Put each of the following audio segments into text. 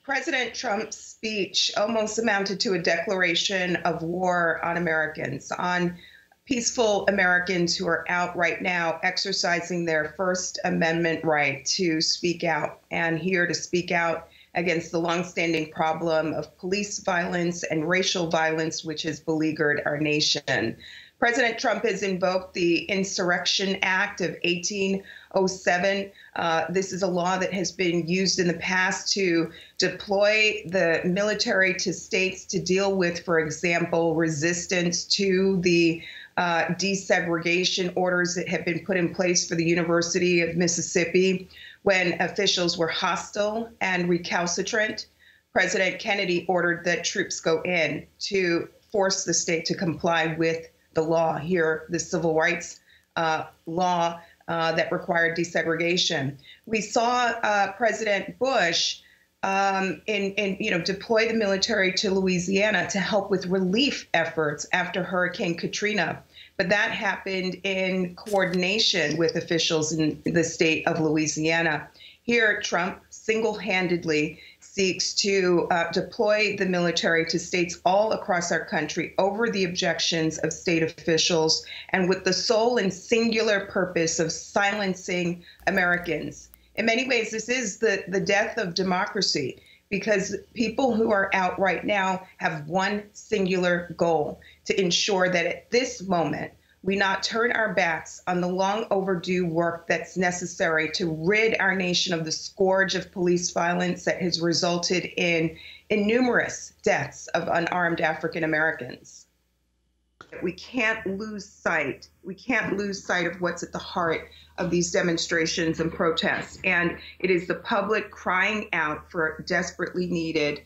President Trump's speech almost amounted to a declaration of war on Americans, on peaceful Americans who are out right now exercising their First Amendment right to speak out, and here to speak out against the longstanding problem of police violence and racial violence, which has beleaguered our nation. President Trump has invoked the Insurrection Act of 1807. This is a law that has been used in the past to deploy the military to states to deal with, for example, resistance to the desegregation orders that have been put in place for the University of Mississippi when officials were hostile and recalcitrant. President Kennedy ordered that troops go in to force the state to comply with the law here, the civil rights law that required desegregation. We saw President Bush deploy the military to Louisiana to help with relief efforts after Hurricane Katrina. But that happened in coordination with officials in the state of Louisiana. Here, Trump single-handedly seeks to deploy the military to states all across our country over the objections of state officials and with the sole and singular purpose of silencing Americans. In many ways, this is the death of democracy, because people who are out right now have one singular goal: to ensure that at this moment, we not turn our backs on the long overdue work that's necessary to rid our nation of the scourge of police violence that has resulted in numerous deaths of unarmed African Americans. We can't lose sight. We can't lose sight of what's at the heart of these demonstrations and protests. And it is the public crying out for desperately needed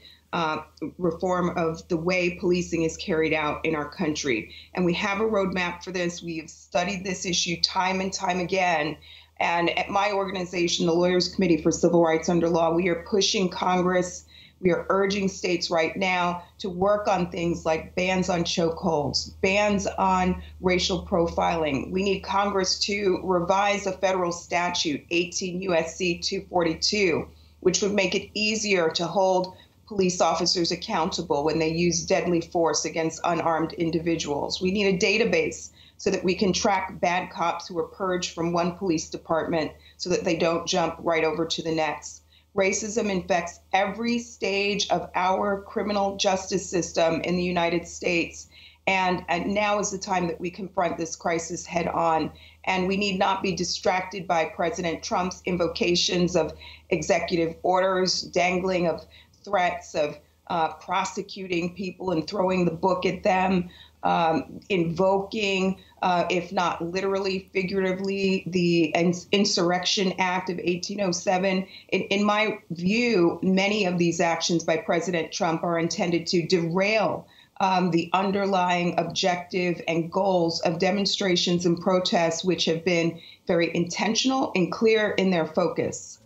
reform of the way policing is carried out in our country. And we have a roadmap for this. We have studied this issue time and time again. And at my organization, the Lawyers Committee for Civil Rights Under Law, we are pushing Congress. We are urging states right now to work on things like bans on chokeholds, bans on racial profiling. We need Congress to revise a federal statute, 18 U.S.C. 242, which would make it easier to hold police officers accountable when they use deadly force against unarmed individuals. We need a database so that we can track bad cops who are purged from one police department so that they don't jump right over to the next. Racism infects every stage of our criminal justice system in the United States. And now is the time that we confront this crisis head on. And we need not be distracted by President Trump's invocations of executive orders, dangling of threats of prosecuting people and throwing the book at them, invoking, if not literally, figuratively, the Insurrection Act of 1807. In my view, many of these actions by President Trump are intended to derail the underlying objective and goals of demonstrations and protests, which have been very intentional and clear in their focus.